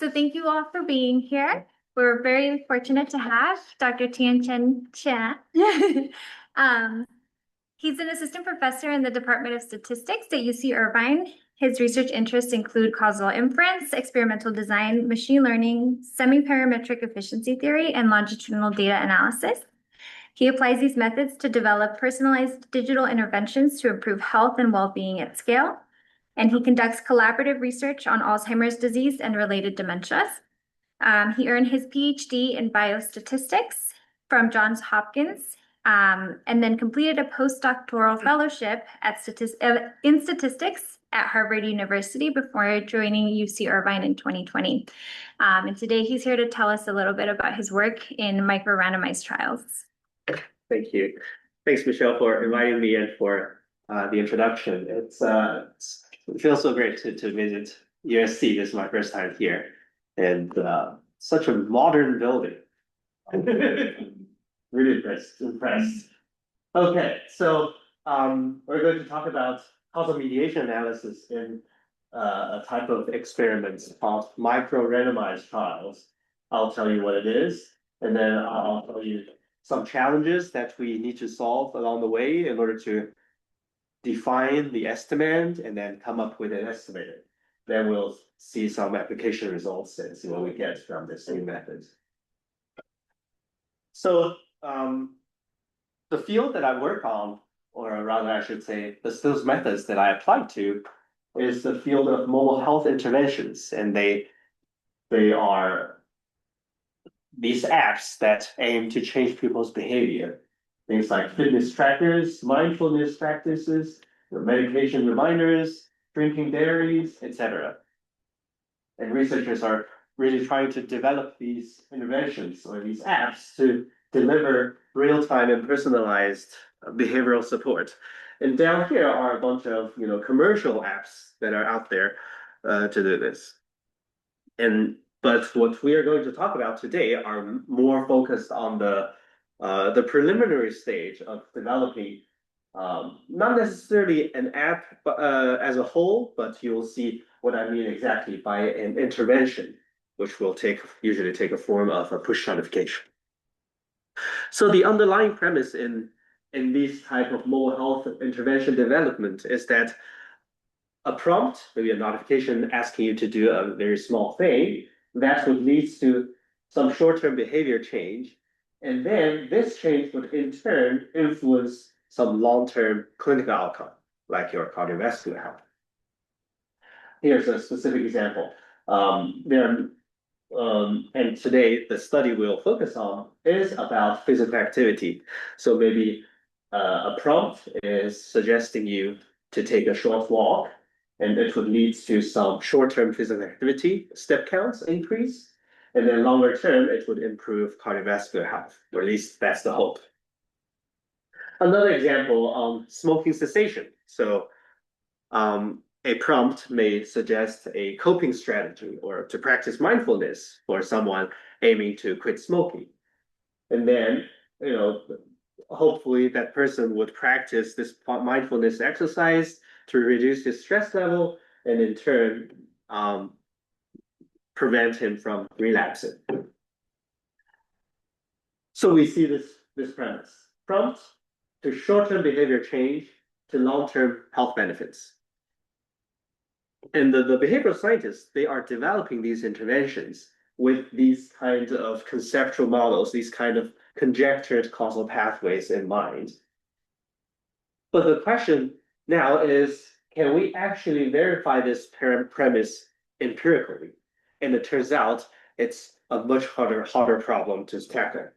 So thank you all for being here. We're very fortunate to have Dr. Tianchen. He's an assistant professor in the Department of Statistics at UC Irvine. His research interests include causal inference, experimental design, machine learning, semi-parametric efficiency theory, and longitudinal data analysis. He applies these methods to develop personalized digital interventions to improve health and well-being at scale. And he conducts collaborative research on Alzheimer's disease and related dementias. He earned his PhD in biostatistics from Johns Hopkins, and then completed a postdoctoral fellowship in statistics at Harvard University before joining UC Irvine in 2020. And today he's here to tell us a little bit about his work in micro-randomized trials. Thank you. Thanks, Michelle, for inviting me and for the introduction. It feels so great to visit USC. This is my first time here, and such a modern building. Really impressed. Okay, so we're going to talk about causal mediation analysis in a type of experiments called micro-randomized trials. I'll tell you what it is, and then I'll tell you some challenges that we need to solve along the way in order to define the estimate and then come up with an estimate. Then we'll see some application results and see what we get from this new method. So the field that I work on, or rather I should say, those methods that I apply to, is the field of mobile health interventions, and they are these apps that aim to change people's behavior. Things like fitness trackers, mindfulness practices, medication reminders, drinking diaries, etc. And researchers are really trying to develop these interventions or these apps to deliver real-time and personalized behavioral support. And down here are a bunch of commercial apps that are out there to do this. But what we are going to talk about today are more focused on the preliminary stage of developing not necessarily an app as a whole, but you'll see what I mean exactly by an intervention, which will usually take a form of a push notification. So the underlying premise in these type of mobile health intervention development is that a prompt, maybe a notification asking you to do a very small thing, that would lead to some short-term behavior change. And then this change would in turn influence some long-term clinical outcome, like your cardiovascular health. Here's a specific example. And today the study we'll focus on is about physical activity. So maybe a prompt is suggesting you to take a short walk, and it would lead to some short-term physical activity, step counts increase, and then longer term, it would improve cardiovascular health, or at least that's the hope. Another example, smoking cessation. So a prompt may suggest a coping strategy or to practice mindfulness for someone aiming to quit smoking. And then, hopefully that person would practice this mindfulness exercise to reduce his stress level and in turn prevent him from relapsing. So we see this premise. Prompt to short-term behavior change to long-term health benefits. And the behavioral scientists, they are developing these interventions with these kinds of conceptual models, these kind of conjectured causal pathways in mind. But the question now is, can we actually verify this premise empirically? And it turns out it's a much harder problem to tackle.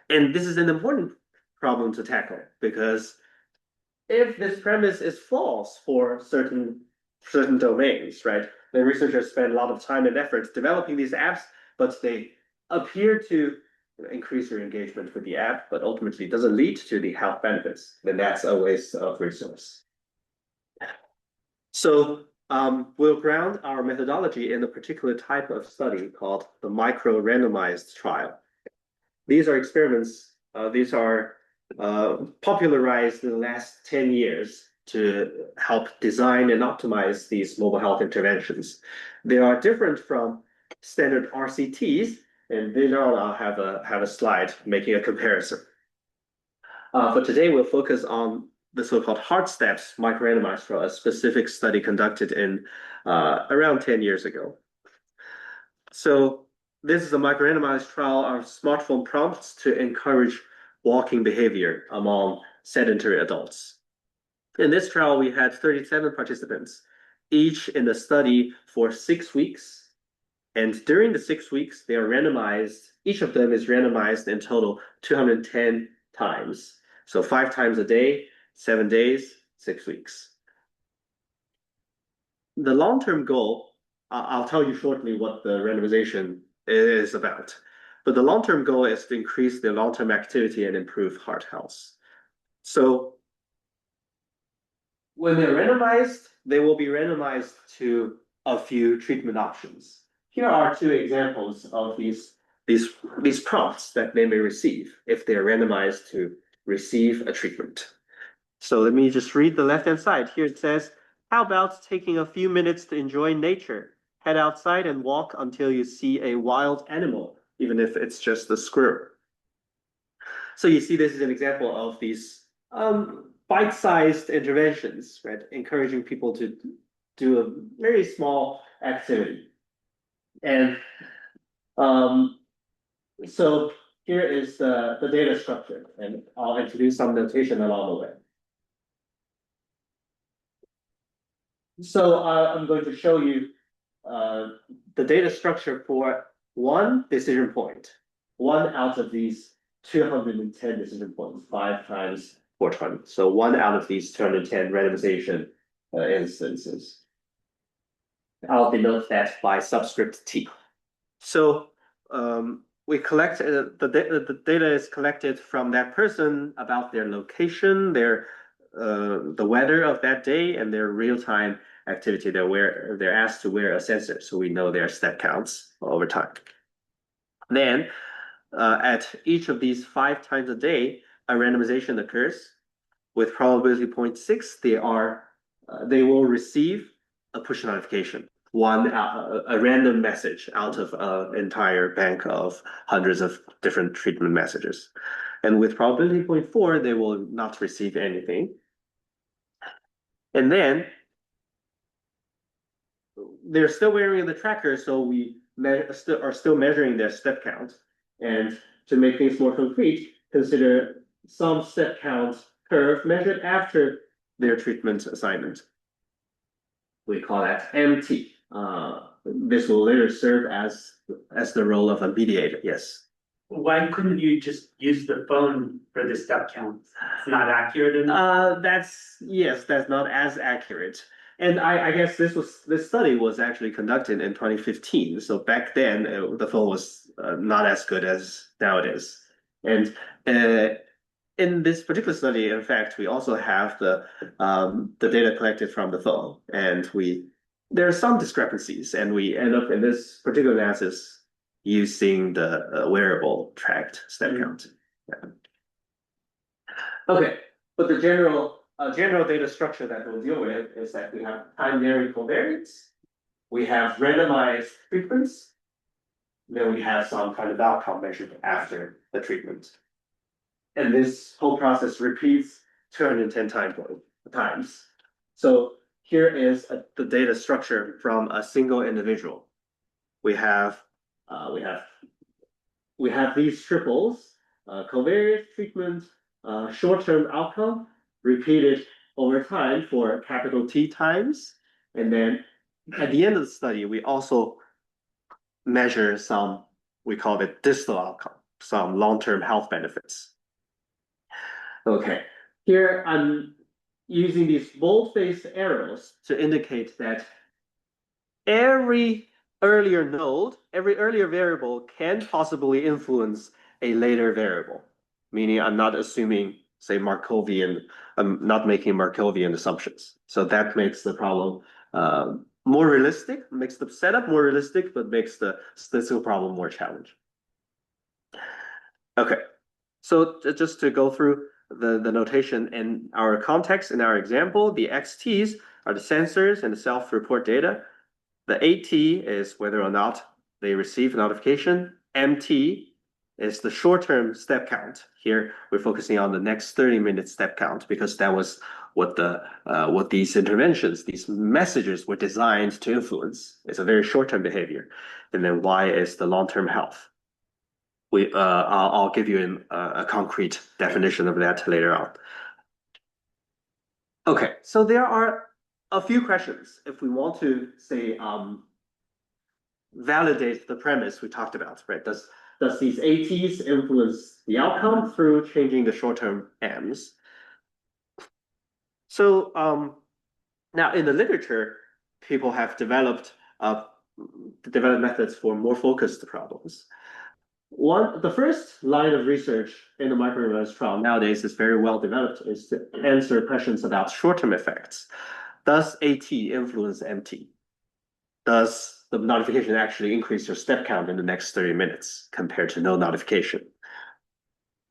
And this is an important problem to tackle because if this premise is false for certain domains, right, then researchers spend a lot of time and effort developing these apps, but they appear to increase your engagement with the app, but ultimately doesn't lead to the health benefits, then that's a waste of resource. So we'll ground our methodology in a particular type of study called the micro-randomized trial. These are experiments, these are popularized in the last 10 years to help design and optimize these mobile health interventions. They are different from standard RCTs, and later on I'll have a slide making a comparison. For today, we'll focus on the so-called HeartSteps micro-randomized trial, a specific study conducted in around 10 years ago. So this is a micro-randomized trial of smartphone prompts to encourage walking behavior among sedentary adults. In this trial, we had 37 participants, each in the study for 6 weeks. And during the 6 weeks, they are randomized. Each of them is randomized in total 210 times. So 5 times a day, 7 days, 6 weeks. The long-term goal, I'll tell you shortly what the randomization is about. But the long-term goal is to increase the long-term activity and improve heart health. So when they're randomized, they will be randomized to a few treatment options. Here are 2 examples of these prompts that they may receive if they are randomized to receive a treatment. So let me just read the left-hand side. Here it says, how about taking a few minutes to enjoy nature? Head outside and walk until you see a wild animal, even if it's just a squirrel. So you see this is an example of these bite-sized interventions, right? Encouraging people to do a very small activity. And so here is the data structure, and I'll introduce some notation along the way. So I'm going to show you the data structure for one decision point, one out of these 210 decision points, 5 times 420. So one out of these 210 randomization instances. I'll denote that by subscript T. So we collect the data is collected from that person about their location, their the weather of that day, and their real-time activity. They're asked to wear a sensor, so we know their step counts over time. Then at each of these 5 times a day, a randomization occurs with probability 0.6. They will receive a push notification, a random message out of an entire bank of hundreds of different treatment messages. And with probability 0.4, they will not receive anything. And then they're still wearing the tracker, so we are still measuring their step count. And to make things more concrete, consider some step count curve measured after their treatment assignment. We call that MT. This will later serve as the role of a mediator. Yes. Why couldn't you just use the phone for the step count? It's not accurate enough. That's not as accurate. And I guess this study was actually conducted in 2015. So back then the phone was not as good as now it is. And in this particular study, in fact, we also have the data collected from the phone, and there are some discrepancies, and we end up in this particular analysis using the wearable tracked step count. Yeah. Okay, but the general data structure that we'll deal with is that we have time varying covariates, we have randomized treatments, then we have some kind of outcome measured after the treatment. And this whole process repeats 210 times. So here is the data structure from a single individual. We have these triples, covariate treatment, short-term outcome, repeated over time for capital T times. And then at the end of the study, we also measure some, we call it distal outcome, some long-term health benefits. Okay, here I'm using these bold-faced arrows to indicate that every earlier variable can possibly influence a later variable, meaning I'm not assuming, say, Markovian, I'm not making Markovian assumptions. So that makes the problem more realistic, makes the setup more realistic, but makes the statistical problem more challenging. Okay, so just to go through the notation in our context, in our example, the XTs are the sensors and the self-report data. The AT is whether or not they receive a notification. MT is the short-term step count. Here, we're focusing on the next 30-minute step count because that was what these interventions, these messages were designed to influence. It's a very short-term behavior. And then Y is the long-term health. I'll give you a concrete definition of that later on. Okay, so there are a few questions if we want to say validate the premise we talked about, right? Does these ATs influence the outcome through changing the short-term M's? So now in the literature, people have developed methods for more focused problems. The first line of research in the micro-randomized trial nowadays is very well developed, is to answer questions about short-term effects. Does AT influence MT? Does the notification actually increase your step count in the next 30 minutes compared to no notification?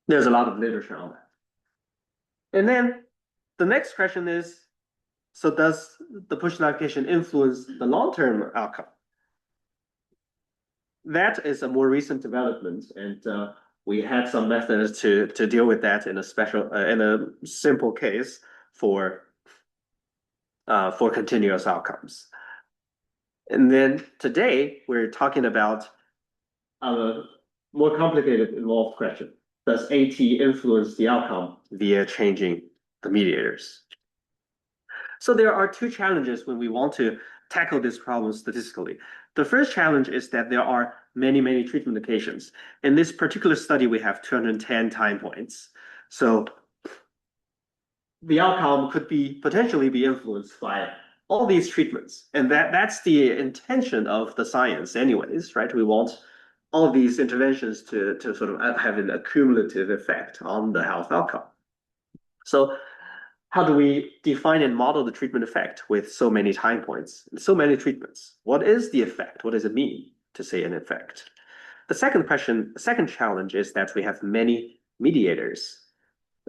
There's a lot of literature on that. And then the next question is, so does the push notification influence the long-term outcome? That is a more recent development, and we had some methods to deal with that in a simple case for continuous outcomes. And then today we're talking about a more complicated, involved question: does AT influence the outcome via changing the mediators? So there are two challenges when we want to tackle this problem statistically. The first challenge is that there are many treatment occasions. In this particular study, we have 210 time points. So the outcome could potentially be influenced by all these treatments. And that's the intention of the science anyways, right? We want all these interventions to sort of have an accumulative effect on the health outcome. So how do we define and model the treatment effect with so many time points, so many treatments? What is the effect? What does it mean to say an effect? The second challenge is that we have many mediators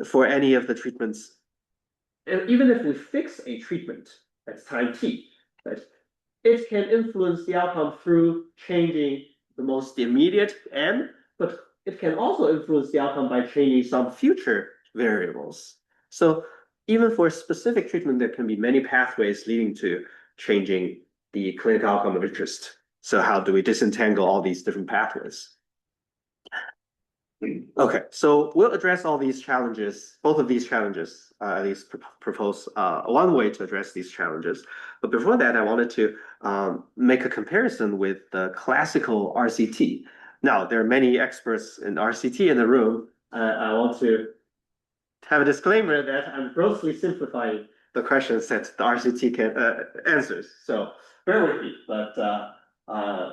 for any of the treatments. And even if we fix a treatment, that's time t, right, it can influence the outcome through changing the most immediate m, but it can also influence the outcome by changing some future variables. So even for a specific treatment, there can be many pathways leading to changing the clinical outcome of interest. So how do we disentangle all these different pathways? Okay, so we'll address all these challenges, both of these challenges, at least propose one way to address these challenges. But before that, I wanted to make a comparison with the classical RCT. Now, there are many experts in RCT in the room. I want to have a disclaimer that I'm grossly simplifying the questions that the RCT can answers. So bear with me, but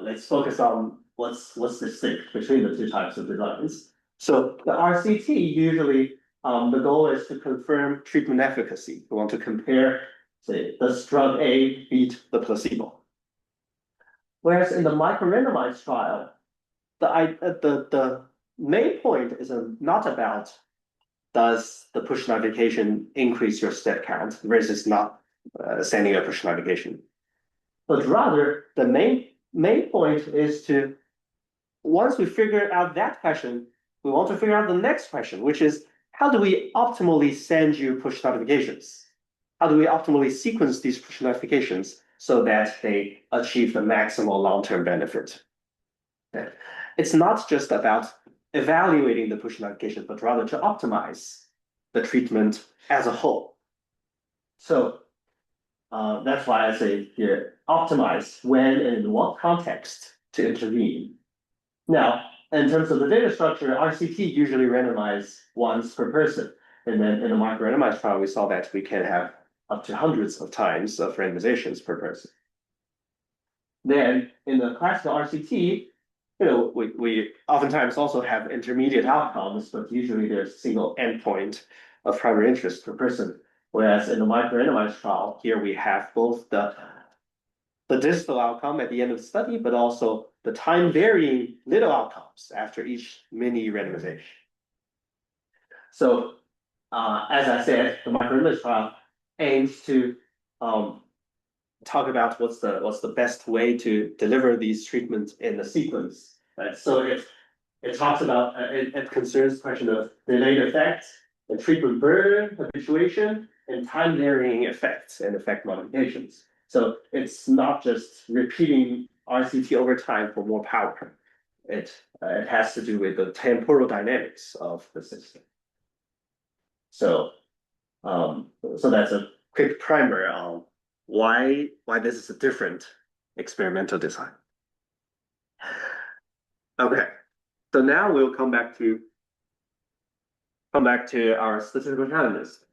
let's focus on what's distinct between the two types of designs. So the RCT usually the goal is to confirm treatment efficacy. We want to compare, say, does drug A beat the placebo? Whereas in the micro-randomized trial, the main point is not about does the push notification increase your step count versus not sending a push notification, but rather the main point is to, once we figure out that question, we want to figure out the next question, which is how do we optimally send you push notifications? How do we optimally sequence these push notifications so that they achieve the maximal long-term benefit? It's not just about evaluating the push notification, but rather to optimize the treatment as a whole. So that's why I say here, optimize when and in what context to intervene. Now, in terms of the data structure, RCT usually randomize once per person. And then in the micro-randomized trial, we saw that we can have up to hundreds of times of randomizations per person. Then in the classical RCT, we oftentimes also have intermediate outcomes, but usually there's a single endpoint of primary interest per person. Whereas in the micro-randomized trial, here we have both the distal outcome at the end of the study, but also the time varying little outcomes after each mini randomization. So as I said, the micro-randomized trial aims to talk about what's the best way to deliver these treatments in the sequence. Right? So it talks about it concerns the question of delayed effects and treatment burden, habituation, and time varying effects and effect modifications. So it's not just repeating RCT over time for more power. It has to do with the temporal dynamics of the system. So that's a quick primer on why this is a different experimental design. Okay, so now we'll come back to our statistical challenges.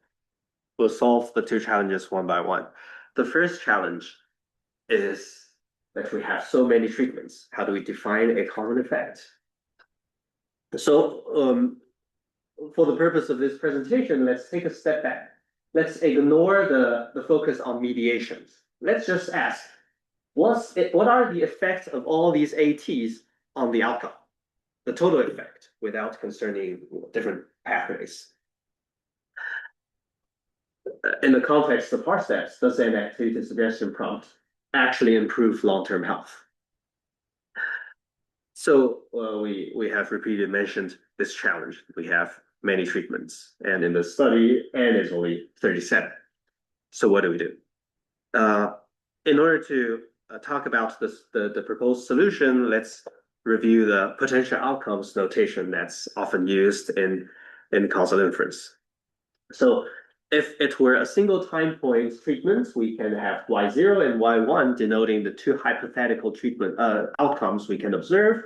We'll solve the two challenges one by one. The first challenge is that we have so many treatments. How do we define a common effect? So for the purpose of this presentation, let's take a step back. Let's ignore the focus on mediations. Let's just ask, what are the effects of all these ATs on the outcome? The total effect, without concerning different pathways. In the context of HeartSteps, does an activity suggestion prompt actually improve long-term health? So we have repeatedly mentioned this challenge. We have many treatments, and in the study, N is only 37. So what do we do? In order to talk about the proposed solution, let's review the potential outcomes notation that's often used in causal inference. So if it were a single time point treatment, we can have Y0 and Y1 denoting the two hypothetical treatment outcomes we can observe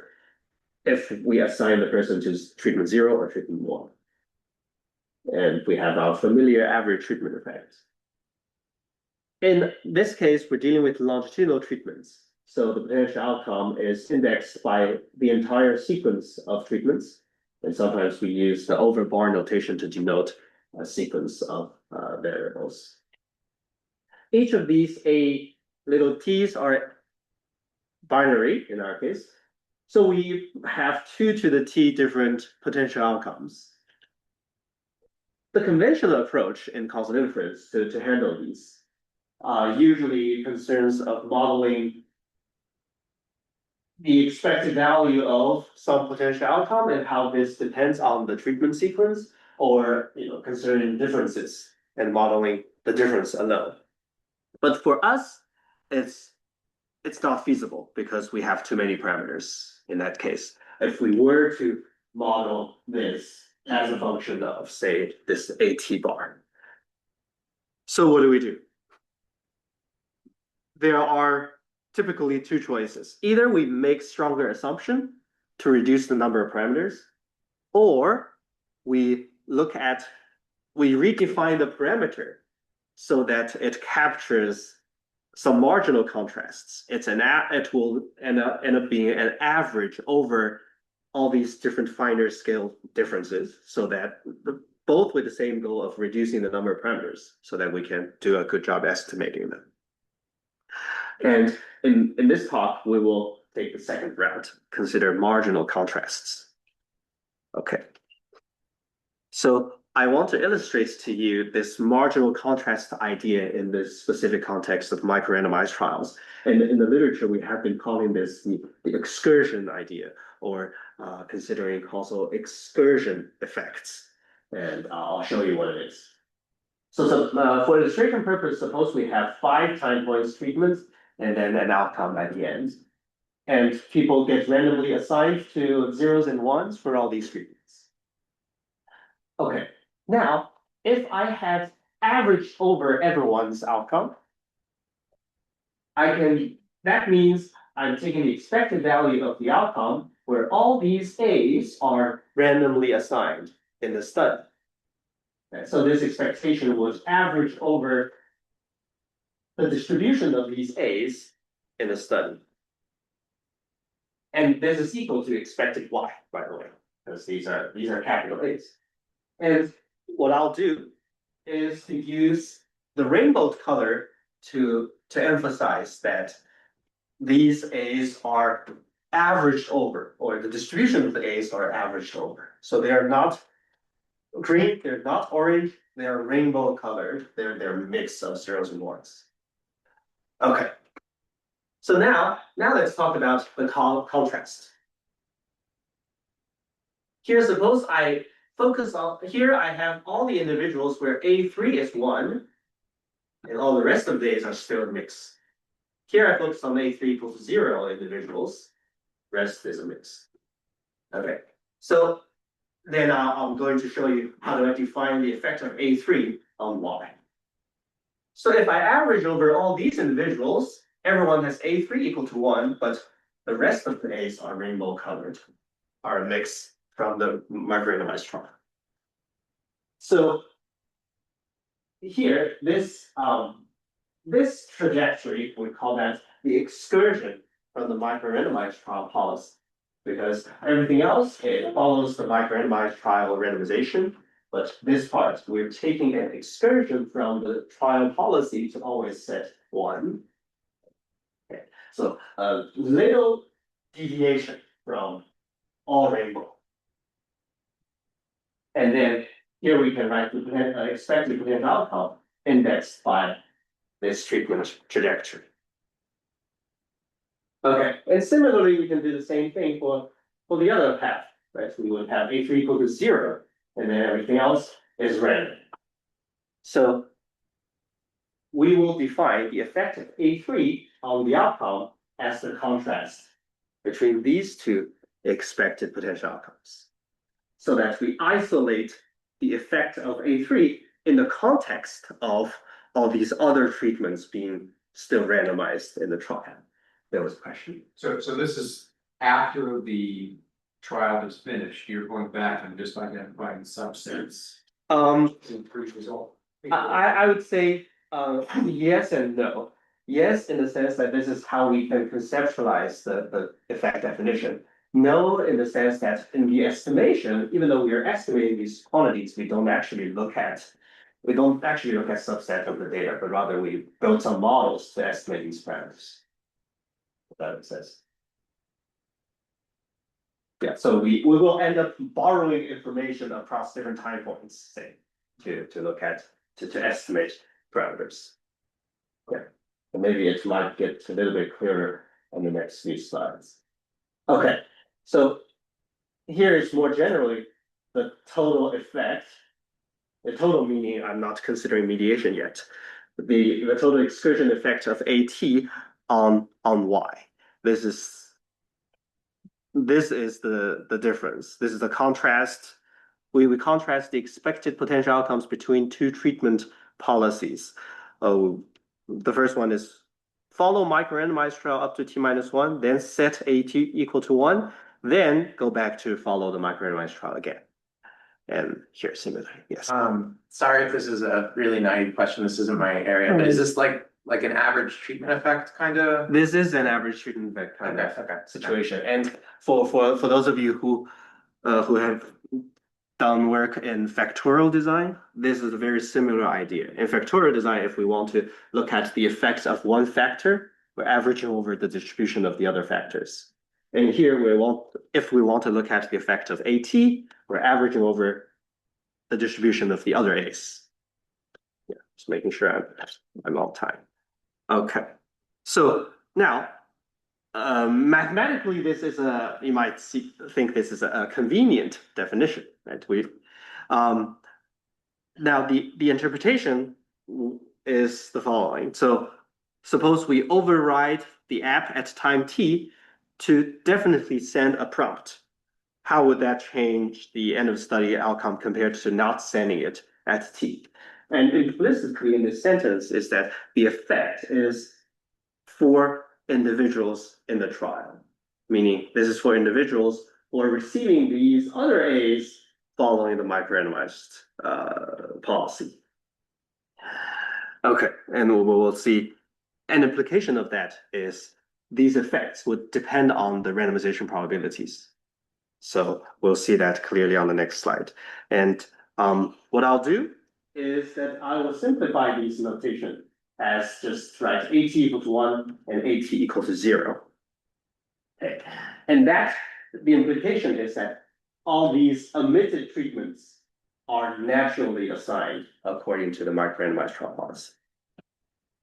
if we assign the person to treatment 0 or treatment 1. And we have our familiar average treatment effect. In this case, we're dealing with longitudinal treatments. So the potential outcome is indexed by the entire sequence of treatments. And sometimes we use the overbar notation to denote a sequence of variables. Each of these A little t's are binary in our case. So we have 2 to the t different potential outcomes. The conventional approach in causal inference to handle these usually concerns of modeling the expected value of some potential outcome and how this depends on the treatment sequence, or concerning differences and modeling the difference alone. But for us, it's not feasible because we have too many parameters in that case. If we were to model this as a function of, say, this AT bar. So what do? There are typically 2 choices. Either we make stronger assumption to reduce the number of parameters, or we redefine the parameter so that it captures some marginal contrasts. It will end up being an average over all these different finer scale differences, so that both with the same goal of reducing the number of parameters, so that we can do a good job estimating them. And in this talk, we will take the second route, consider marginal contrasts. Okay. So I want to illustrate to you this marginal contrast idea in this specific context of micro-randomized trials. And in the literature, we have been calling this the excursion idea, or considering causal excursion effects. And I'll show you what it is. So for illustration purpose, suppose we have 5 time points treatments and then an outcome at the end. And people get randomly assigned to 0s and 1s for all these treatments. Okay, now, if I had averaged over everyone's outcome, that means I'm taking the expected value of the outcome where all these A's are randomly assigned in the study. And so this expectation was averaged over the distribution of these A's in the study. And this is equal to expected Y, by the way, because these are capital A's. And what I'll do is to use the rainbow color to emphasize that these A's are averaged over, or the distribution of the A's are averaged over. So they are not green, they're not orange, they're rainbow colored, they're a mix of zeros and ones. Okay. So now let's talk about the contrast. Here, suppose I focus on, here I have all the individuals where A3 is 1, and all the rest of the A's are still a mix. Here I focus on A3 equals 0 individuals, rest is a mix. Okay, so then I'm going to show you how do I define the effect of A3 on Y. So if I average over all these individuals, everyone has A3 equal to 1, but the rest of the A's are rainbow colored, are a mix from the micro-randomized trial. So here, this trajectory, we call that the excursion from the micro-randomized trial policy, because everything else, it follows the micro-randomized trial randomization, but this part, we're taking an excursion from the trial policy to always set 1. Okay, so a little deviation from all rainbow. And then here we can write the expected potential outcome indexed by this treatment trajectory. Okay, and similarly, we can do the same thing for the other path, right? We would have A3 equal to 0, and then everything else is random. So we will define the effect of A3 on the outcome as the contrast between these two expected potential outcomes, so that we isolate the effect of A3 in the context of all these other treatments being still randomized in the trial. There was a question. So this is after the trial is finished, you're going back and just identifying subsets to improve result. I would say yes and no. Yes, in the sense that this is how we can conceptualize the effect definition. No, in the sense that in the estimation, even though we are estimating these quantities, we don't actually look at subset of the data, but rather we build some models to estimate these parameters. That makes sense. Yeah, so we will end up borrowing information across different time points, say, to look at to estimate parameters. Yeah, and maybe it might get a little bit clearer on the next few slides. Okay, so here is more generally the total effect. The total meaning, I'm not considering mediation yet. The total excursion effect of AT on Y. This is the difference. This is the contrast. We contrast the expected potential outcomes between two treatment policies. The first one is follow micro-randomized trial up to t-1, then set AT equal to 1, then go back to follow the micro-randomized trial again. And here similarly, yes. Sorry if this is a really naive question. This isn't my area, but is this like an average treatment effect kind of? This is an average treatment effect kind of situation. And for those of you who have done work in factorial design, this is a very similar idea. In factorial design, if we want to look at the effects of one factor, we're averaging over the distribution of the other factors. And here if we want to look at the effect of AT, we're averaging over the distribution of the other A's. Yeah, just making sure I'm on time. Okay, so now mathematically, this is you might think this is a convenient definition, right? Now the interpretation is the following. So suppose we override the app at time t to definitely send a prompt. How would that change the end of study outcome compared to not sending it at t? And implicitly in this sentence is that the effect is for individuals in the trial, meaning this is for individuals who are receiving these other A's following the micro-randomized policy. Okay, and we'll see an implication of that is these effects would depend on the randomization probabilities. So we'll see that clearly on the next slide. And what I'll do is that I will simplify these notation as just write AT equal to 1 and AT equal to 0. Okay. And that the implication is that all these omitted treatments are naturally assigned according to the micro-randomized trial policy.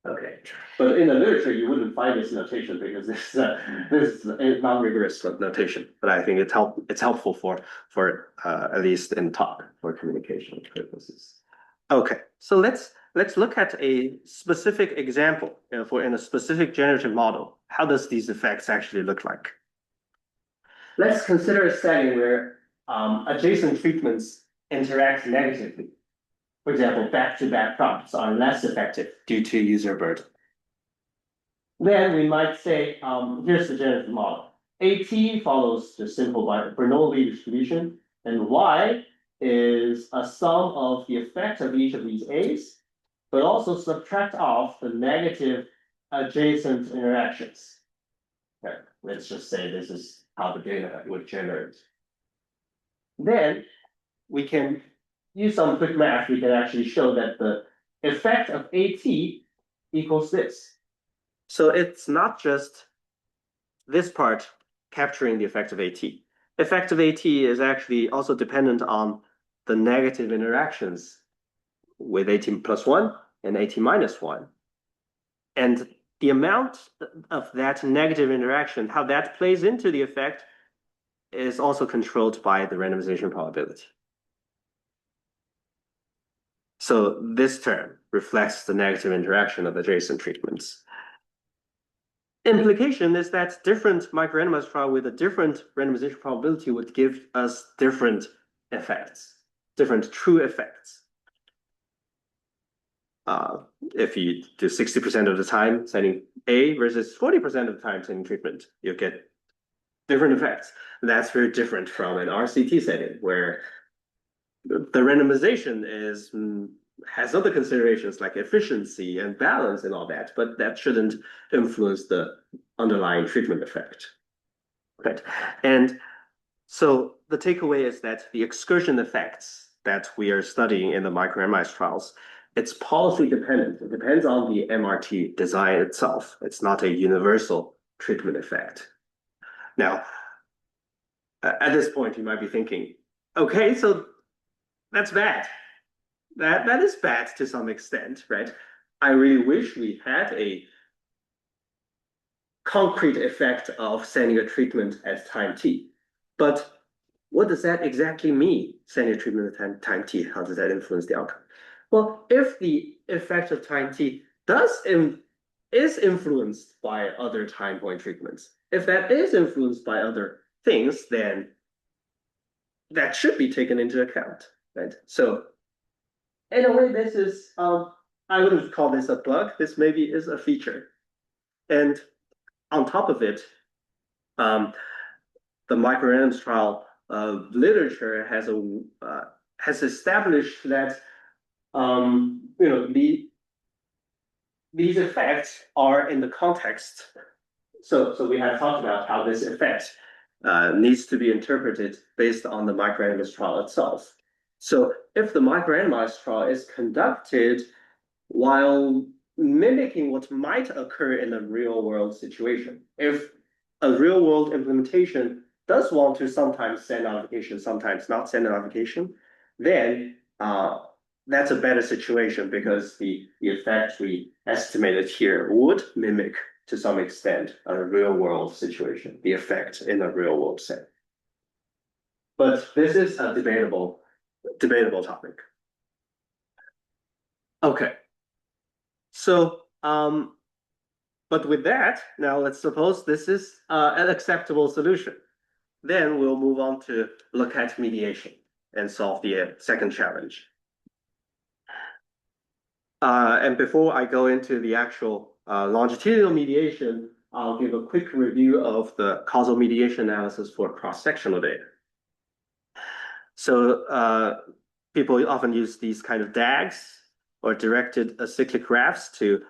Okay, but in the literature, you wouldn't find this notation because this is a non-rigorous notation. But I think it's helpful for at least in talk for communication purposes. Okay, so let's look at a specific example for in a specific generative model. How does these effects actually look like? Let's consider a setting where adjacent treatments interact negatively. For example, back-to-back prompts are less effective due to user burden. Then we might say, here's the generative model. AT follows the simple Bernoulli distribution, and Y is a sum of the effect of each of these A's, but also subtract off the negative adjacent interactions. Okay, let's just say this is how the data would generate. Then we can use some quick math, we can actually show that the effect of AT equals this. So it's not just this part capturing the effect of AT. Effect of AT is actually also dependent on the negative interactions with AT plus 1 and AT minus 1. And the amount of that negative interaction, how that plays into the effect, is also controlled by the randomization probability. So this term reflects the negative interaction of adjacent treatments. Implication is that different micro-randomized trial with a different randomization probability would give us different effects, different true effects. If you do 60% of the time sending A versus 40% of the time sending treatment, you get different effects. That's very different from an RCT setting where the randomization has other considerations like efficiency and balance and all that, but that shouldn't influence the underlying treatment effect. Right. And so the takeaway is that the excursion effects that we are studying in the micro-randomized trials, it's policy dependent. It depends on the MRT design itself. It's not a universal treatment effect. Now, at this point, you might be thinking, okay, so that's bad. That is bad to some extent, right? I really wish we had a concrete effect of sending a treatment at time t. But what does that exactly mean, sending a treatment at time t? How does that influence the outcome? Well, if the effect of time t is influenced by other time point treatments, if that is influenced by other things, then that should be taken into account, right? So in a way, this is, I wouldn't call this a bug. This maybe is a feature. And on top of it, the micro-randoms trial literature has established that these effects are in the context. So we have talked about how this effect needs to be interpreted based on the micro-randomized trial itself. So if the micro-randomized trial is conducted while mimicking what might occur in a real-world situation, if a real-world implementation does want to sometimes send notification, sometimes not send a notification, then that's a better situation because the effect we estimated here would mimic to some extent a real-world situation, the effect in a real-world setting. But this is a debatable topic. Okay. So, but with that, now let's suppose this is an acceptable solution. Then we'll move on to look at mediation and solve the second challenge. And before I go into the actual longitudinal mediation, I'll give a quick review of the causal mediation analysis for cross-sectional data. So people often use these kind of DAGs or directed acyclic graphs to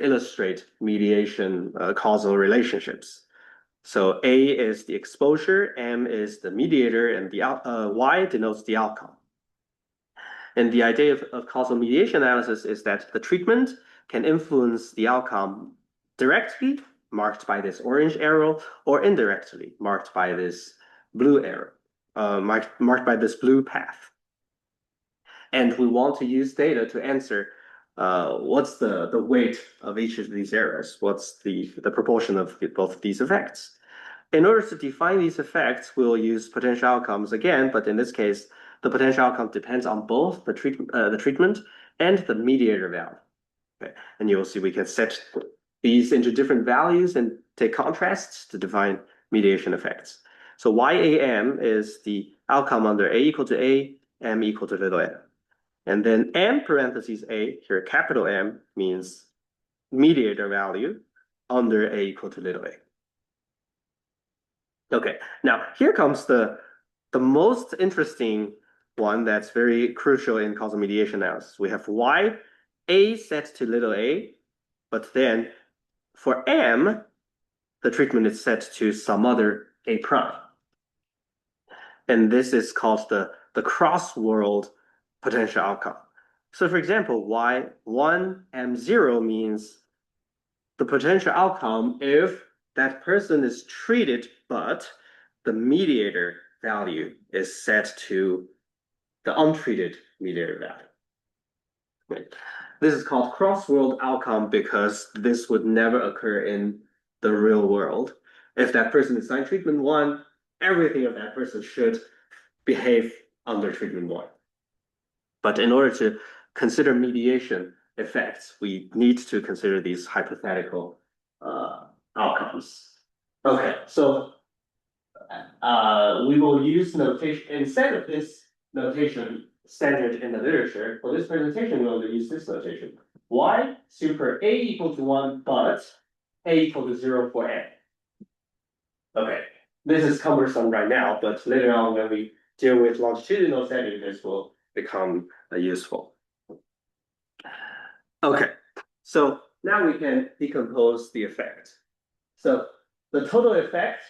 illustrate mediation causal relationships. So A is the exposure, M is the mediator, and the Y denotes the outcome. And the idea of causal mediation analysis is that the treatment can influence the outcome directly, marked by this orange arrow, or indirectly, marked by this blue arrow, marked by this blue path. And we want to use data to answer what's the weight of each of these errors? What's the proportion of both of these effects? In order to define these effects, we'll use potential outcomes again, but in this case, the potential outcome depends on both the treatment and the mediator value. Okay. And you'll see we can set these into different values and take contrasts to define mediation effects. So YAM is the outcome under A equal to A, M equal to little m. And then M parentheses A, here capital M means mediator value under A equal to little a. Okay, now here comes the most interesting one that's very crucial in causal mediation analysis. We have Y, A set to little a, but then for M, the treatment is set to some other A prime. And this is called the cross-world potential outcome. So for example, Y1 M0 means the potential outcome if that person is treated, but the mediator value is set to the untreated mediator value. Right. This is called cross-world outcome because this would never occur in the real world. If that person is assigned treatment 1, everything of that person should behave under treatment 1. But in order to consider mediation effects, we need to consider these hypothetical outcomes. Okay, so we will use notation instead of this notation standard in the literature. For this presentation, we will use this notation: Y super A equal to 1, but A equal to 0 for n. Okay, this is cumbersome right now, but later on when we deal with longitudinal setting, this will become useful. Okay, so now we can decompose the effect. So the total effect,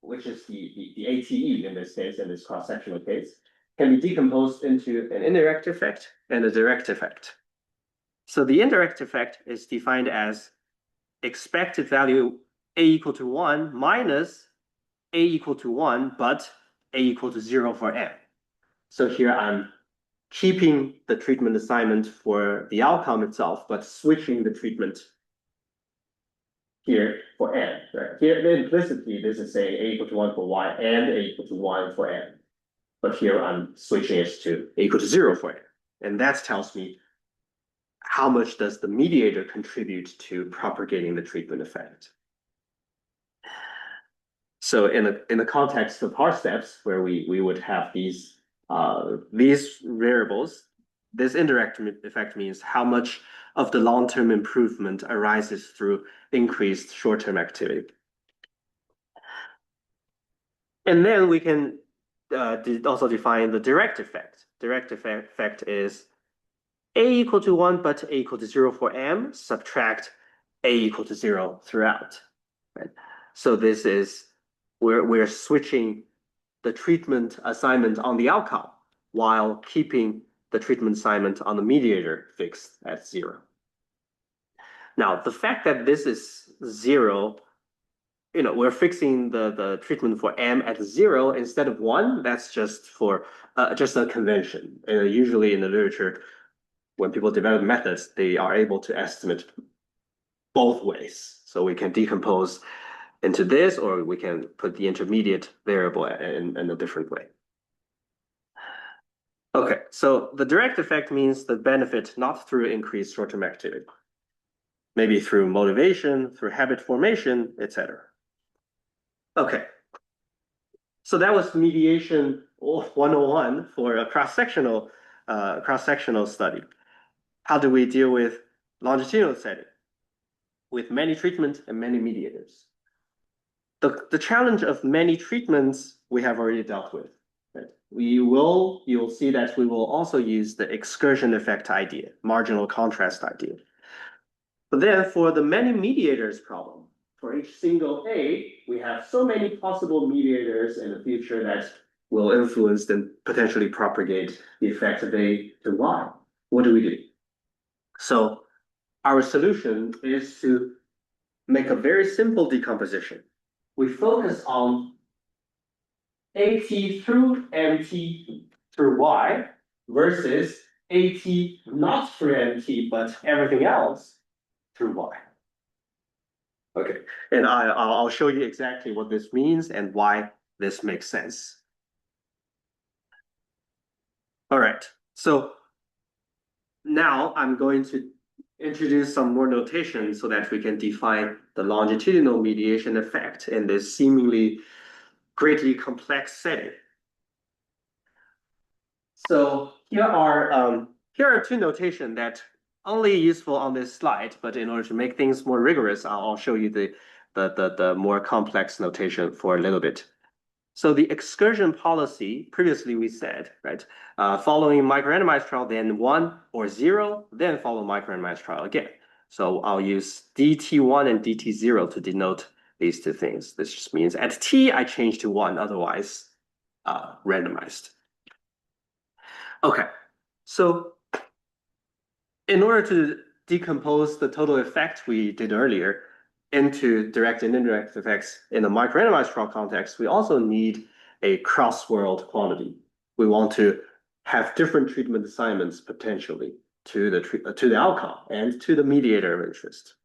which is the ATE in this case, in this cross-sectional case, can be decomposed into an indirect effect and a direct effect. So the indirect effect is defined as expected value A equal to 1 minus A equal to 1, but A equal to 0 for n. So here I'm keeping the treatment assignment for the outcome itself, but switching the treatment here for n. Right? Here implicitly, this is saying A equal to 1 for y and A equal to 1 for n. But here I'm switching it to A equal to 0 for n. And that tells me how much does the mediator contribute to propagating the treatment effect. So in the context of HeartSteps, where we would have these variables, this indirect effect means how much of the long-term improvement arises through increased short-term activity. And then we can also define the direct effect. Direct effect is A equal to 1, but A equal to 0 for m, subtract A equal to 0 throughout. Right? So this is, we're switching the treatment assignment on the outcome while keeping the treatment assignment on the mediator fixed at 0. Now, the fact that this is 0, we're fixing the treatment for m at 0 instead of 1. That's just for just a convention. Usually in the literature, when people develop methods, they are able to estimate both ways. So we can decompose into this, or we can put the intermediate variable in a different way. Okay, so the direct effect means the benefit not through increased short-term activity, maybe through motivation, through habit formation, etc. Okay, so that was mediation 101 for a cross-sectional study. How do we deal with longitudinal setting with many treatments and many mediators? The challenge of many treatments we have already dealt with. Right? You'll see that we will also use the excursion effect idea, marginal contrast idea. But then for the many mediators problem, for each single A, we have so many possible mediators in the future that will influence and potentially propagate the effect of A to Y. What do we do? So our solution is to make a very simple decomposition. We focus on AT through MT through Y versus AT not through MT, but everything else through Y. Okay, and I'll show you exactly what this means and why this makes sense. All right, so now I'm going to introduce some more notation so that we can define the longitudinal mediation effect in this seemingly greatly complex setting. So here are two notation that only useful on this slide, but in order to make things more rigorous, I'll show you the more complex notation for a little bit. So the excursion policy, previously we said, right, following micro-randomized trial, then 1 or 0, then follow micro-randomized trial again. So I'll use DT1 and DT0 to denote these two things. This just means at T, I change to 1, otherwise randomized. Okay, so in order to decompose the total effect we did earlier into direct and indirect effects in a micro-randomized trial context, we also need a cross-world quantity. We want to have different treatment assignments potentially to the outcome and to the mediator of interest.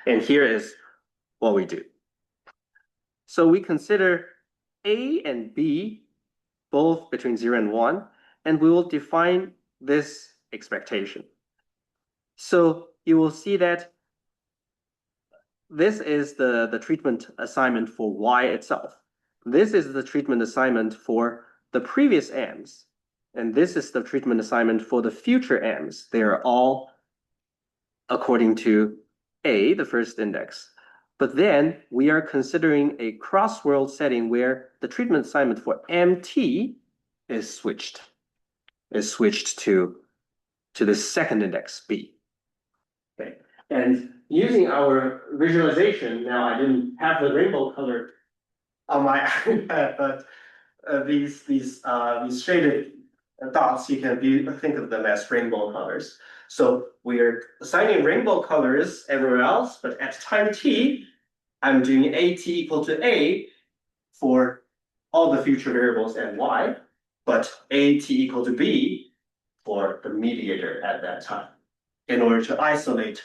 And here is what we do. So we consider A and B both between 0 and 1, and we will define this expectation. So you will see that this is the treatment assignment for Y itself. This is the treatment assignment for the previous M's. And this is the treatment assignment for the future M's. They are all according to A, the first index. But then we are considering a cross-world setting where the treatment assignment for MT is switched to the second index, B. Okay. And using our visualization, now I didn't have the rainbow color on my iPad, but these shaded dots, you can think of them as rainbow colors. So we are assigning rainbow colors everywhere else, but at time t, I'm doing AT equal to A for all the future variables and Y, but AT equal to B for the mediator at that time, in order to isolate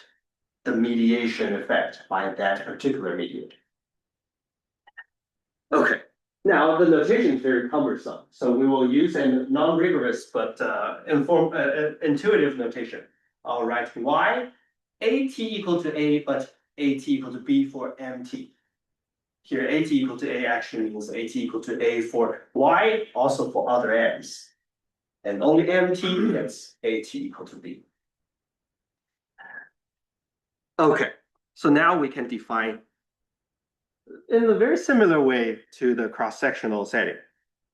the mediation effect by that particular mediator. Okay, now the notation is very cumbersome, so we will use a non-rigorous but intuitive notation. I'll write Y, AT equal to A, but AT equal to B for MT. Here, AT equal to A actually means AT equal to A for Y, also for other M's. And only MT gets AT equal to B. Okay, so now we can define in a very similar way to the cross-sectional setting,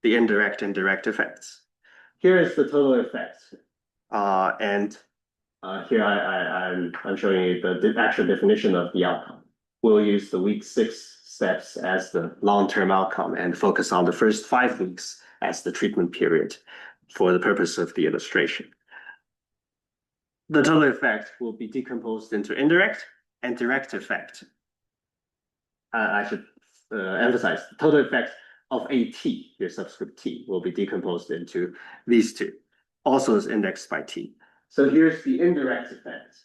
the indirect and direct effects. Here is the total effect. Here I'm showing you the actual definition of the outcome. We'll use the week 6 steps as the long-term outcome and focus on the first 5 weeks as the treatment period for the purpose of the illustration. The total effect will be decomposed into indirect and direct effect. I should emphasize the total effect of AT, here subscript T, will be decomposed into these two, also is indexed by T. So here's the indirect effect.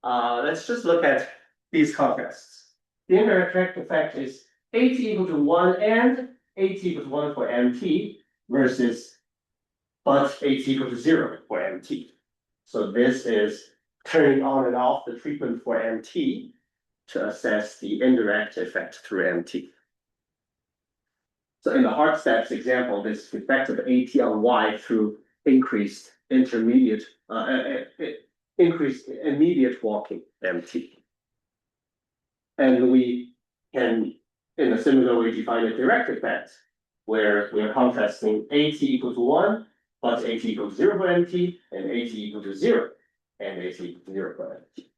Let's just look at these contrasts. The indirect effect is AT equal to 1 and AT equal to 1 for MT versus but AT equal to 0 for MT. So this is turning on and off the treatment for MT to assess the indirect effect through MT. So in the HeartSteps example, this effect of AT on Y through increased immediate walking MT. And we can, in a similar way, define a direct effect where we are contrasting AT equal to 1, plus AT equal to 0 for MT, and AT equal to 0, and AT equal to 0 for MT.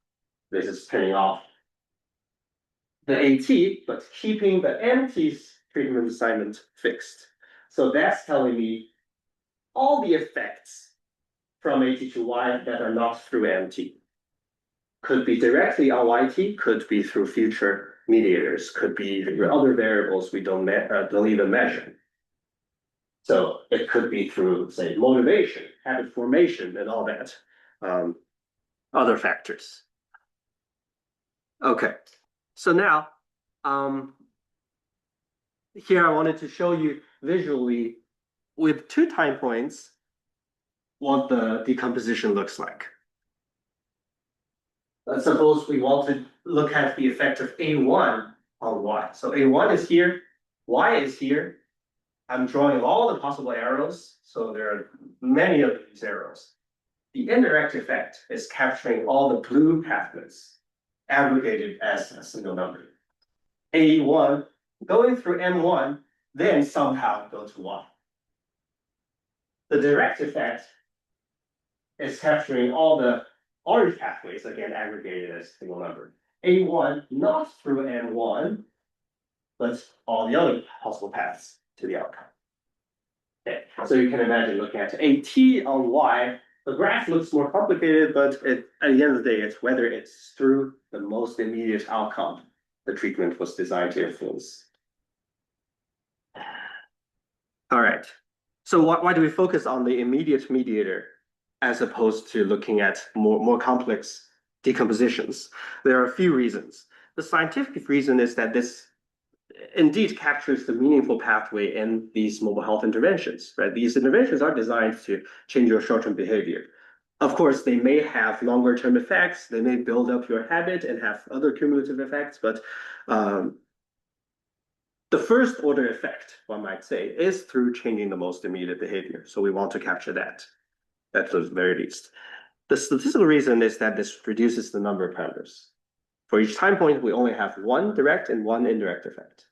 This is turning off the AT, but keeping the MT's treatment assignment fixed. So that's telling me all the effects from AT to Y that are not through MT. Could be directly on YT, could be through future mediators, could be through other variables we don't even measure. So it could be through, say, motivation, habit formation, and all that, other factors. Okay, so now, here I wanted to show you visually with 2 time points what the decomposition looks like. Let's suppose we want to look at the effect of A1 on Y. So A1 is here, Y is here. I'm drawing all the possible arrows, so there are many of these arrows. The indirect effect is capturing all the blue pathways, aggregated as a single number. A1 going through M1, then somehow go to Y. The direct effect is capturing all the orange pathways, again aggregated as a single number. A1 not through M1, but all the other possible paths to the outcome. Okay, so you can imagine looking at AT on Y, the graph looks more complicated, but at the end of the day, it's whether it's through the most immediate outcome the treatment was designed to influence. All right, so why do we focus on the immediate mediator as opposed to looking at more complex decompositions? There are a few reasons. The scientific reason is that this indeed captures the meaningful pathway in these mobile health interventions, right? These interventions are designed to change your short-term behavior. Of course, they may have longer-term effects. They may build up your habit and have other cumulative effects, but the first order effect, one might say, is through changing the most immediate behavior. So we want to capture that at the very least. The statistical reason is that this reduces the number of parameters. For each time point, we only have one direct and one indirect effect.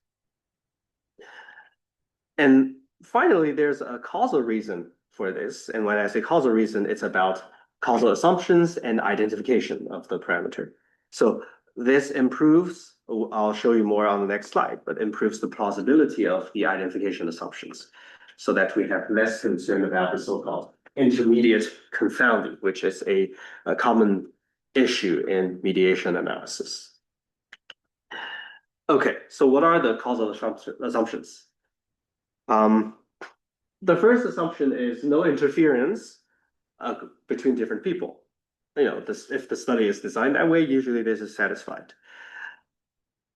And finally, there's a causal reason for this. And when I say causal reason, it's about causal assumptions and identification of the parameter. So this improves, I'll show you more on the next slide, but improves the plausibility of the identification assumptions so that we have less concern about the so-called intermediate confounding, which is a common issue in mediation analysis. Okay, so what are the causal assumptions? The first assumption is no interference between different people. You know, if the study is designed that way, usually this is satisfied.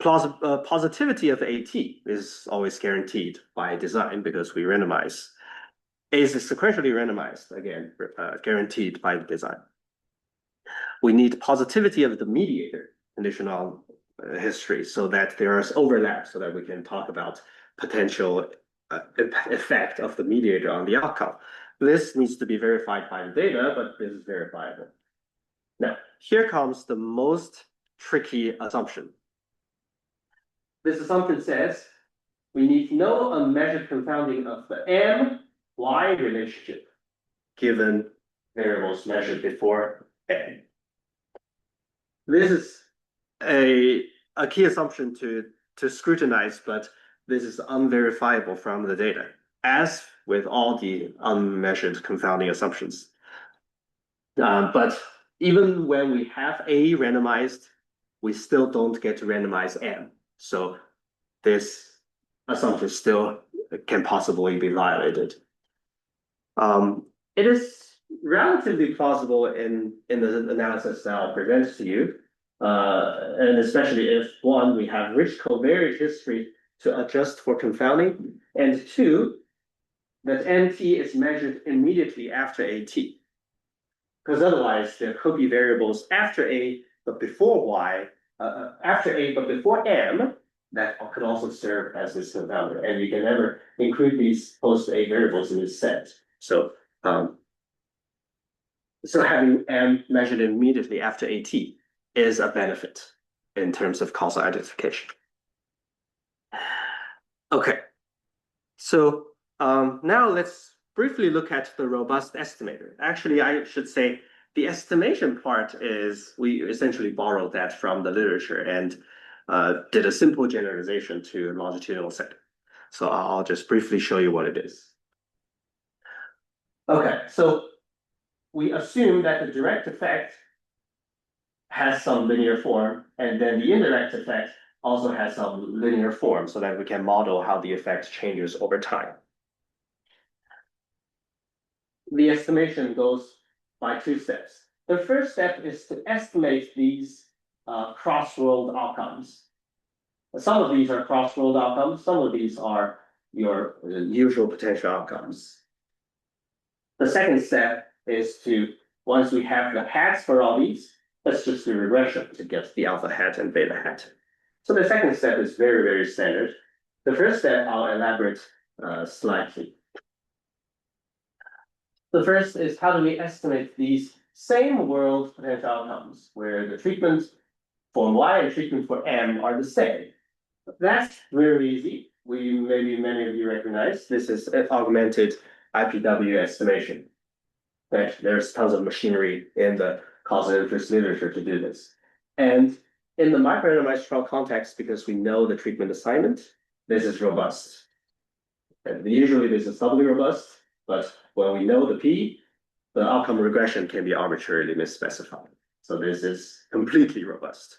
Positivity of AT is always guaranteed by design because we randomize. Is sequentially randomized, again, guaranteed by the design. We need positivity of the mediator, conditional history, so that there is overlap, so that we can talk about potential effect of the mediator on the outcome. This needs to be verified by the data, but this is verifiable. Now, here comes the most tricky assumption. This assumption says we need no unmeasured confounding of the M-Y relationship given variables measured before N. This is a key assumption to scrutinize, but this is unverifiable from the data, as with all the unmeasured confounding assumptions. But even when we have A randomized, we still don't get to randomize M. So this assumption still can possibly be violated. It is relatively plausible in the analysis that I'll present to you, and especially if one, we have rich covariate history to adjust for confounding, and two, that NT is measured immediately after AT. Because otherwise, there could be variables after A but before Y, after A but before M, that could also serve as this confounder, and you can never include these post A variables in this set. So, having M measured immediately after AT is a benefit in terms of causal identification. Okay, so now let's briefly look at the robust estimator. Actually, I should say the estimation part is we essentially borrowed that from the literature and did a simple generalization to a longitudinal set. So I'll just briefly show you what it is. Okay, so we assume that the direct effect has some linear form, and then the indirect effect also has some linear form so that we can model how the effect changes over time. the estimation goes by two steps. The first step is to estimate these cross-world outcomes. Some of these are cross-world outcomes, some of these are your usual potential outcomes. The second step is to, once we have the hats for all these, let's just do regression to get the alpha hat and beta hat. So the second step is very, very standard. The first step I'll elaborate slightly. The first is how do we estimate these same world potential outcomes where the treatment for Y and treatment for M are the same. That's very easy. Maybe many of you recognize this is an augmented IPW estimation. Right? There's tons of machinery in the causal inference literature to do this. And in the micro-randomized trial context, because we know the treatment assignment, this is robust. And usually this is doubly robust, but when we know the P, the outcome regression can be arbitrarily misspecified. So this is completely robust.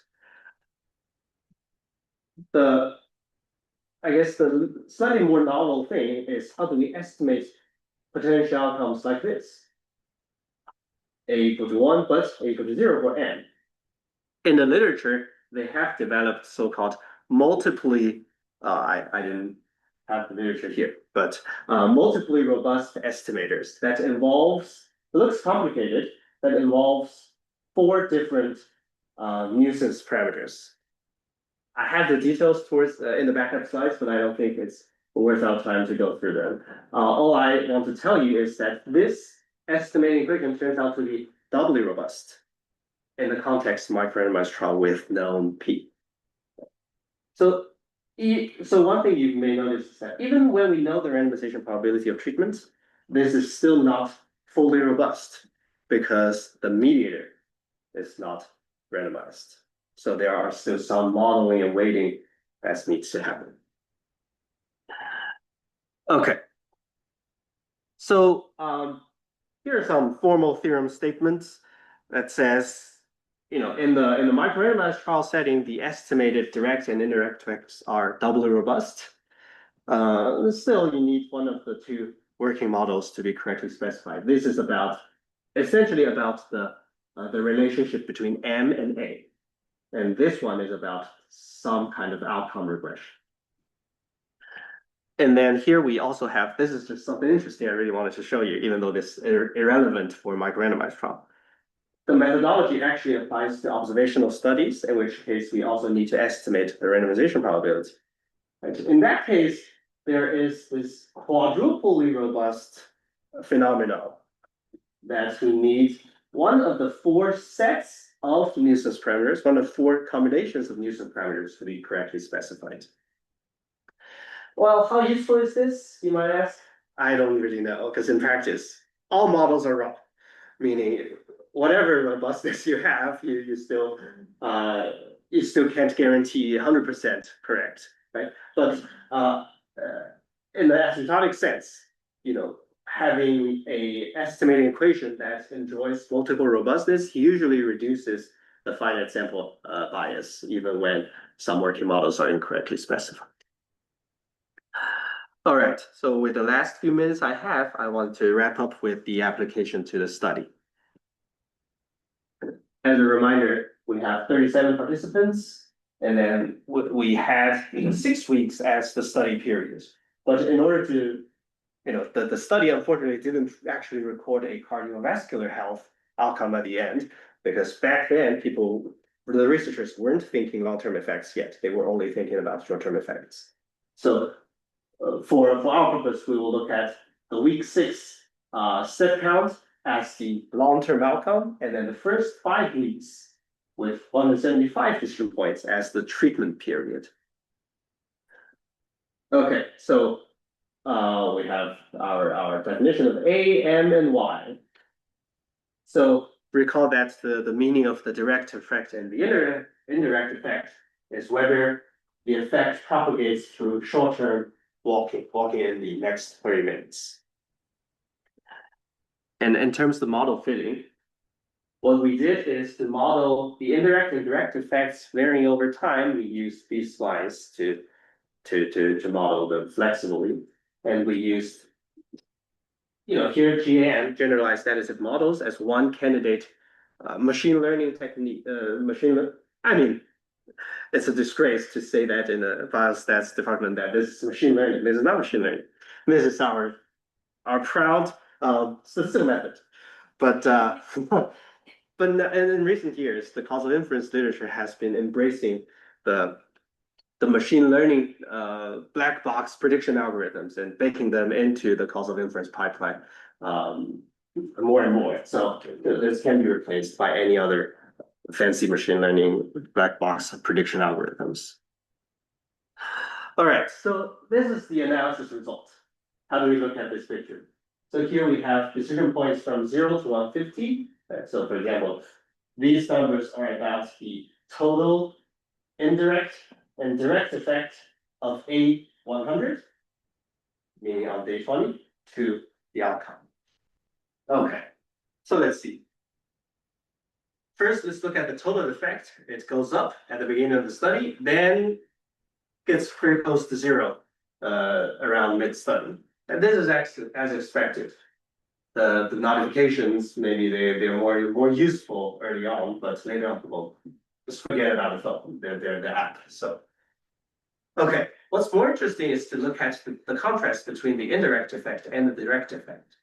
I guess the slightly more novel thing is how do we estimate potential outcomes like this? A equal to 1 but A equal to 0 for N. In the literature, they have developed so-called multiply, I didn't have the literature here, but multiply robust estimators that involves, it looks complicated, that involves 4 different nuisance parameters. I have the details towards in the backup slides, but I don't think it's worth our time to go through them. All I want to tell you is that this estimating equation turns out to be doubly robust in the context of micro-randomized trial with known P. So one thing you may notice is that even when we know the randomization probability of treatments, this is still not fully robust because the mediator is not randomized. So there are still some modeling and weighting that needs to happen. Okay. So here are some formal theorem statements that says, in the micro-randomized trial setting, the estimated direct and indirect effects are doubly robust. Still, you need one of the 2 working models to be correctly specified. This is essentially about the relationship between M and A. And this one is about some kind of outcome regression. And then here we also have, this is just something interesting I really wanted to show you, even though this is irrelevant for micro-randomized trial. The methodology actually applies to observational studies, in which case we also need to estimate the randomization probability. Right? In that case, there is this quadruply robust phenomenon that we need one of the 4 sets of nuisance parameters, one of 4 combinations of nuisance parameters to be correctly specified. Well, how useful is this, you might ask? I don't really know, because in practice, all models are wrong. Meaning, whatever robustness you have, you still can't guarantee 100% correct, right? But in the asymptotic sense, having a estimating equation that enjoys multiple robustness usually reduces the finite sample bias, even when some working models are incorrectly specified. All right, so with the last few minutes I have, I want to wrap up with the application to the study. As a reminder, we have 37 participants, and then we had 6 weeks as the study period. But in order to, the study unfortunately didn't actually record a cardiovascular health outcome at the end, because back then the researchers weren't thinking long-term effects yet. They were only thinking about short-term effects. So for our purpose, we will look at the week 6 step count as the long-term outcome, and then the first 5 weeks with 175 decision points as the treatment period. Okay, so we have our definition of A, M, and Y. So recall that the meaning of the direct effect and the indirect effect is whether the effect propagates through short-term walking in the next 30 minutes. And in terms of the model fitting, what we did is to model the indirect and direct effects varying over time. We used these lines to model them flexibly, and we used here Qian generalized additive models as one candidate machine learning technique, I mean, it's a disgrace to say that in a biostats department that this is machine learning. This is not machine learning. This is our proud statistical method. But in recent years, the causal inference literature has been embracing the machine learning black box prediction algorithms and baking them into the causal inference pipeline more and more. So this can be replaced by any other fancy machine learning black box prediction algorithms. All right, so this is the analysis result. How do we look at this picture? So here we have decision points from 0 to 150. So for example, these numbers are about the total indirect and direct effect of A100, meaning on day 20, to the outcome. Okay, so let's see. First, let's look at the total effect. It goes up at the beginning of the study, then gets pretty close to 0 around mid-study. And this is actually as expected. The notifications, maybe they're more useful early on, but later on people just forget about the phone. They're the app. So okay, what's more interesting is to look at the contrast between the indirect effect and the direct effect.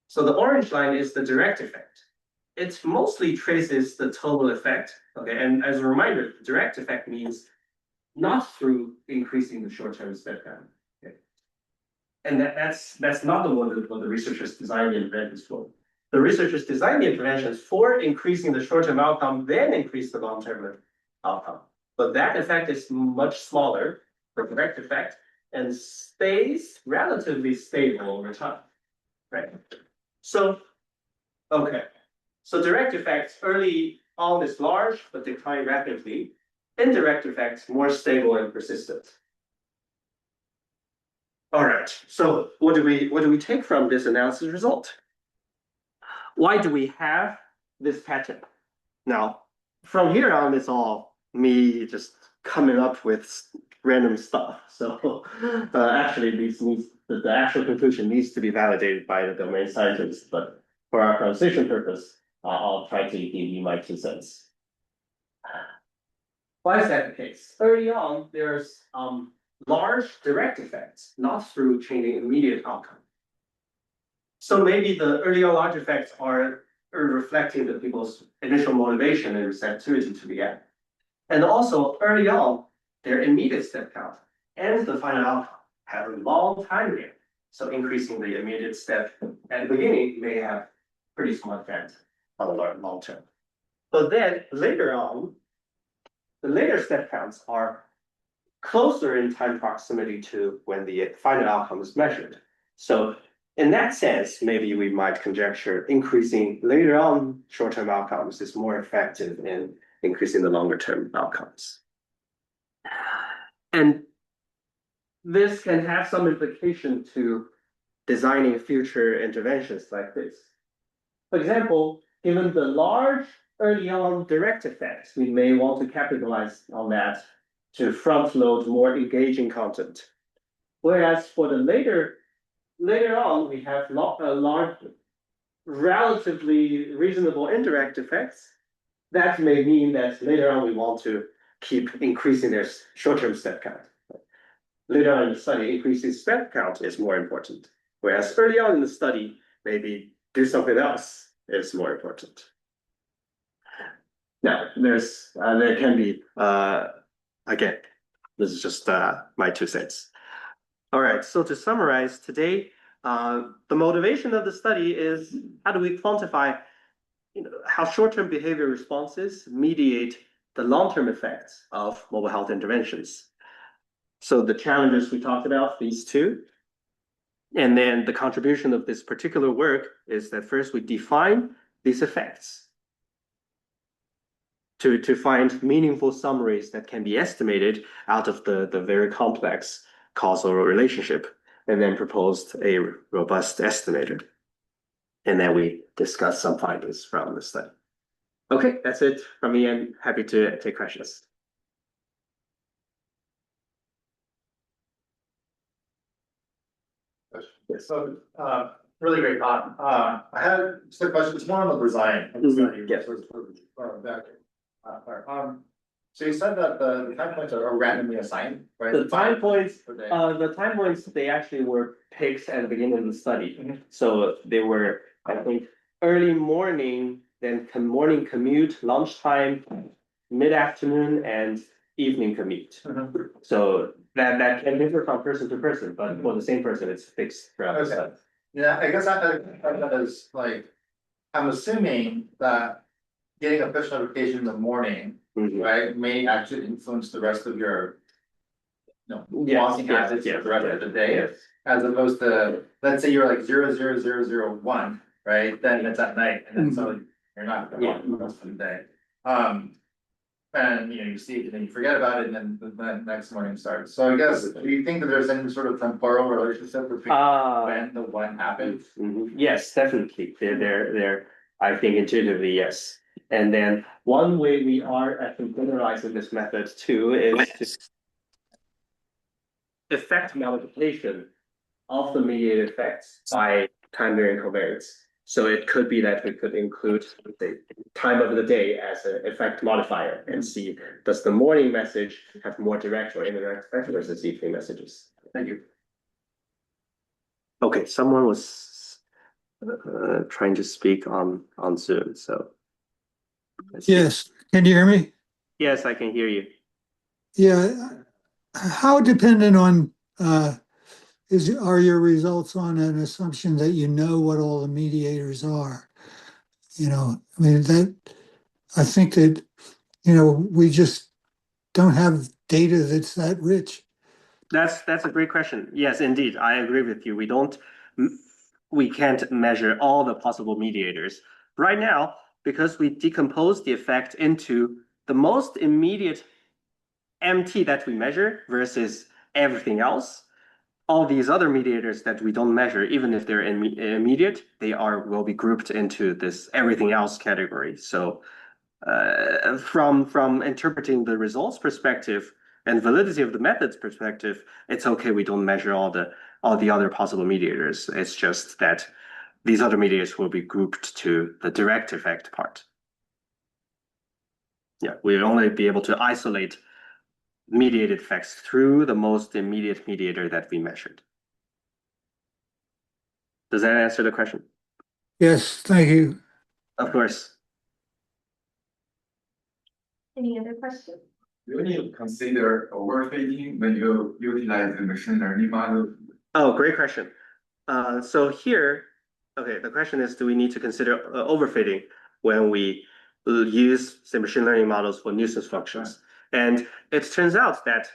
So the orange line is the direct effect. It mostly traces the total effect. Okay, and as a reminder, the direct effect means not through increasing the short-term step down. Okay. And that's not the one that the researchers designed the interventions for. The researchers designed the interventions for increasing the short-term outcome, then increase the long-term outcome. But that effect is much smaller, the direct effect, and stays relatively stable over time. Right. So, okay. So direct effects early on is large, but decline rapidly. Indirect effects more stable and persistent. All right. So what do we take from this analysis result? Why do we have this pattern? Now, from here on, it's all me just coming up with random stuff. So actually, the actual conclusion needs to be validated by the domain scientists. But for our conversation purpose, I'll try to give you my 2 cents. Why is that the case? Early on, there's large direct effects, not through changing immediate outcome. So maybe the early on large effects are reflecting the people's initial motivation and receptivity to the app. And also early on, their immediate step count and the final outcome have a long time gap. So increasing the immediate step at the beginning may have pretty small effect on the long term. But then later on, the later step counts are closer in time proximity to when the final outcome is measured. So in that sense, maybe we might conjecture increasing later on short-term outcomes is more effective in increasing the longer-term outcomes. And this can have some implication to designing future interventions like this. For example, given the large early on direct effects, we may want to capitalize on that to front load more engaging content. Whereas for the later on, we have large, relatively reasonable indirect effects. That may mean that later on we want to keep increasing their short-term step count. Later on in the study, increasing step count is more important. Whereas early on in the study, maybe do something else is more important. Now, there can be, again, this is just my 2 cents. All right, so to summarize today, the motivation of the study is how do we quantify how short-term behavior responses mediate the long-term effects of mobile health interventions. So the challenges we talked about, these 2. And then the contribution of this particular work is that first we define these effects to find meaningful summaries that can be estimated out of the very complex causal relationship, and then proposed a robust estimator. And then we discuss some findings from the study. Okay, that's it from me, and happy to take questions. So Really great talk. I had just a question, it's more on the design of the study. Yes. Back. So you said that the time points are randomly assigned, right? The time points, Per day. the time points, they actually were picked at the beginning of the study. Mhm. So they were, I think, early morning, then morning commute, lunchtime, mid-afternoon, and evening commute. Mhm. So that can differ from person to person, but for the same person, it's fixed throughout the Okay. study. Yeah, I guess that is like, I'm assuming that getting a push notification in the morning, Mhm. right, may actually influence the rest of your. Yes, Walking yes, habits yes, for the rest of the day, yes. as opposed to, let's say you're like 00001, right, then it's at night, and then so you're not gonna walk the rest of the day. And you see it, and then you forget about it, and then the next morning starts, so I guess, do you think that there's any sort of temporal relationship between when the one happens? Yes, definitely. They're, I think intuitively, yes. And then one way we are actually generalizing this method too is to effect multiplication of the mediated effects by time varying covariance. So it could be that we could include the time of the day as an effect modifier and see, does the morning message have more direct or indirect effect versus evening messages? Thank you. Okay, someone was trying to speak on Zoom, so. let's see. Yes, can you hear me? Yes, I can hear you. Yeah, how dependent on are your results on an assumption that you know what all the mediators are? You know, I mean that I think that, you know, we just don't have data that's that rich. That's a great question. Yes, indeed, I agree with you. We can't measure all the possible mediators. Right now, because we decompose the effect into the most immediate MT that we measure versus everything else, all these other mediators that we don't measure, even if they're immediate, will be grouped into this everything else category. So from interpreting the results perspective and validity of the methods perspective, it's okay, we don't measure all the other possible mediators. It's just that these other mediators will be grouped to the direct effect part. Yeah, we'll only be able to isolate mediated effects through the most immediate mediator that we measured. Does that answer the question? Yes, thank you. Of course. Any other questions? Do you consider overfitting when you utilize the machine learning model? Oh, great question. So here, okay, the question is, do we need to consider overfitting when we use say machine learning models for nuisance functions? And it turns out that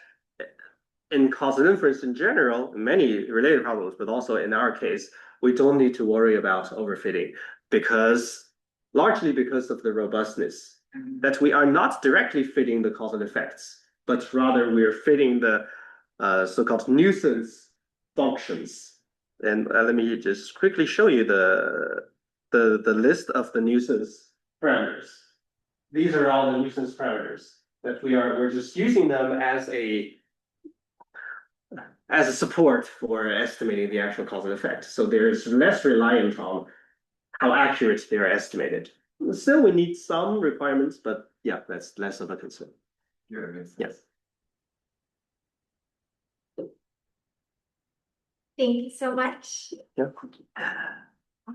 in causal inference in general, many related problems, but also in our case, we don't need to worry about overfitting largely because of the robustness, that we are not directly fitting the causal effects, but rather we're fitting the so-called nuisance functions. And let me just quickly show you the list of the nuisance parameters. These are all the nuisance parameters that we're just using them as a support for estimating the actual causal effect. So there's less reliant on how accurate they are estimated. Still, we need some requirements, but yeah, that's less of a concern. Yeah, makes sense. Yes. Thank you so much. Yeah.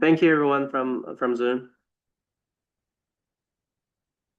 Thank you, everyone from Zoom.